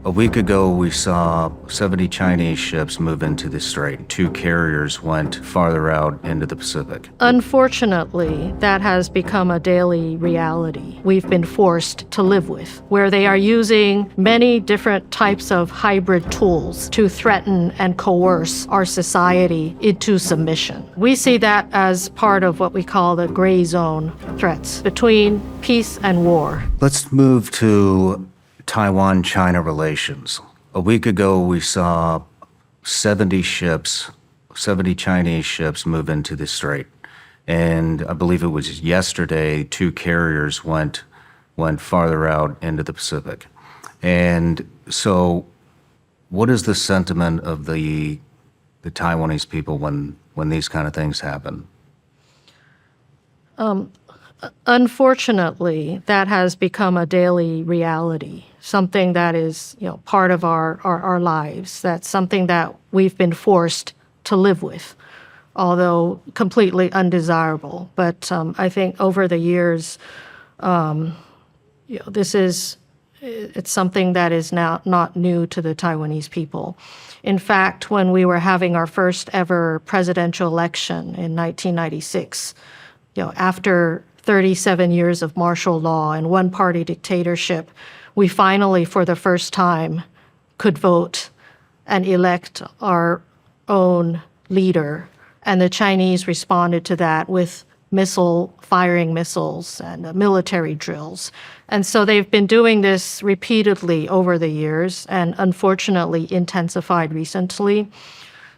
A week ago, we saw 70 Chinese ships move into the strait. 2 carriers went farther out into the Pacific. Unfortunately, that has become a daily reality we've been forced to live with, where they are using many different types of hybrid tools to threaten and coerce our society into submission. We see that as part of what we call the gray zone threats between peace and war. Let's move to Taiwan-China relations. A week ago, we saw 70 Chinese ships move into the strait. And I believe it was yesterday, 2 carriers went farther out into the Pacific. And so what is the sentiment of the Taiwanese people when these kind of things happen? Unfortunately, that has become a daily reality, something that is, part of our lives. That's something that we've been forced to live with, although completely undesirable. But I think over the years, it's something that is now not new to the Taiwanese people. In fact, when we were having our first ever presidential election in 1996, after 37 years of martial law and one-party dictatorship, we finally, for the first time, could vote and elect our own leader. And the Chinese responded to that with firing missiles and military drills. And so they've been doing this repeatedly over the years and unfortunately intensified recently.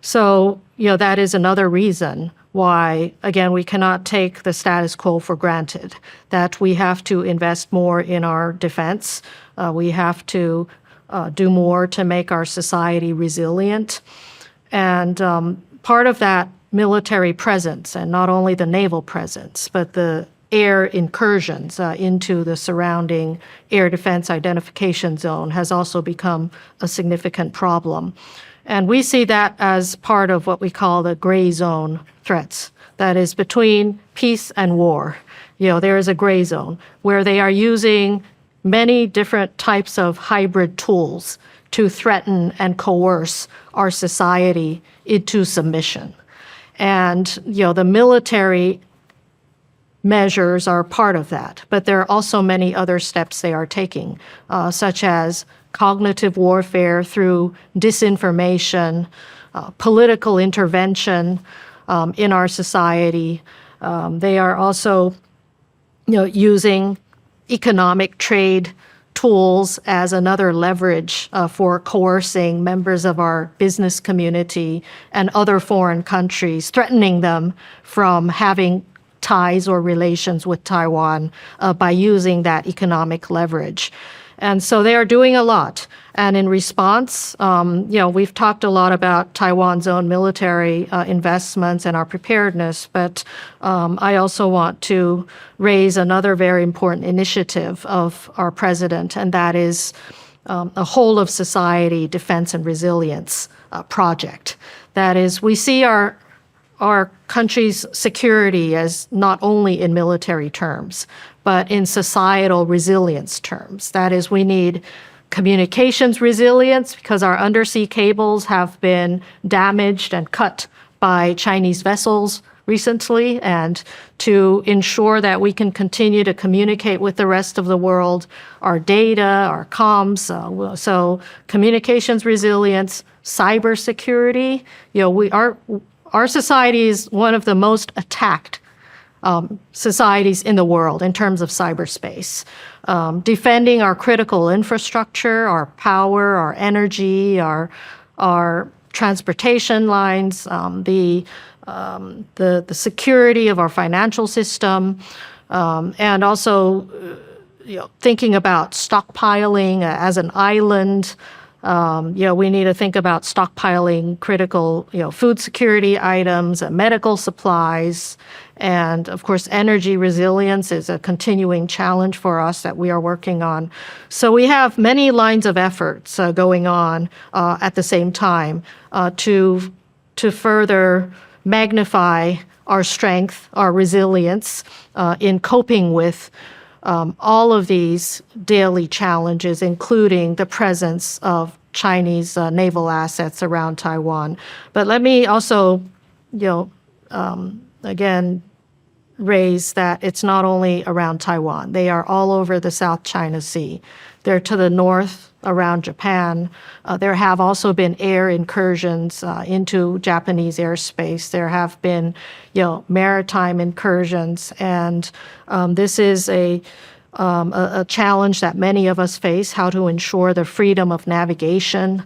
So, that is another reason why, again, we cannot take the status quo for granted, that we have to invest more in our defense. We have to do more to make our society resilient. And part of that military presence, and not only the naval presence, but the air incursions into the surrounding air defense identification zone has also become a significant problem. And we see that as part of what we call the gray zone threats, that is between peace and war. There is a gray zone where they are using many different types of hybrid tools to threaten and coerce our society into submission. And, the military measures are part of that, but there are also many other steps they are taking, such as cognitive warfare through disinformation, political intervention in our society. They are also, using economic trade tools as another leverage for coercing members of our business community and other foreign countries, threatening them from having ties or relations with Taiwan by using that economic leverage. And so they are doing a lot. And in response, we've talked a lot about Taiwan's own military investments and our preparedness, but I also want to raise another very important initiative of our president, and that is a whole of society defense and resilience project. That is, we see our country's security as not only in military terms, but in societal resilience terms. That is, we need communications resilience because our undersea cables have been damaged and cut by Chinese vessels recently, and to ensure that we can continue to communicate with the rest of the world, our data, our comms, so communications resilience, cybersecurity. Our society is one of the most attacked societies in the world in terms of cyberspace. Defending our critical infrastructure, our power, our energy, our transportation lines, the security of our financial system, and also thinking about stockpiling as an island. We need to think about stockpiling critical, food security items, medical supplies, and of course, energy resilience is a continuing challenge for us that we are working on. So we have many lines of efforts going on at the same time to further magnify our strength, our resilience in coping with all of these daily challenges, including the presence of Chinese naval assets around Taiwan. But let me also, again, raise that it's not only around Taiwan. They are all over the South China Sea. They're to the north around Japan. There have also been air incursions into Japanese airspace. There have been, maritime incursions, and this is a challenge that many of us face: how to ensure the freedom of navigation,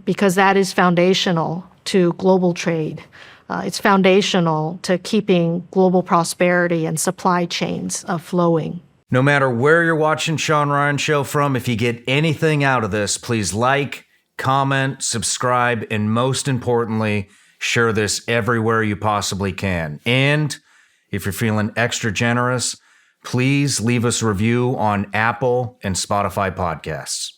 because that is foundational to global trade. It's foundational to keeping global prosperity and supply chains flowing. No matter where you're watching Shawn Ryan Show from, if you get anything out of this, please like, comment, subscribe, and most importantly, share this everywhere you possibly can. And if you're feeling extra generous, please leave us a review on Apple and Spotify podcasts.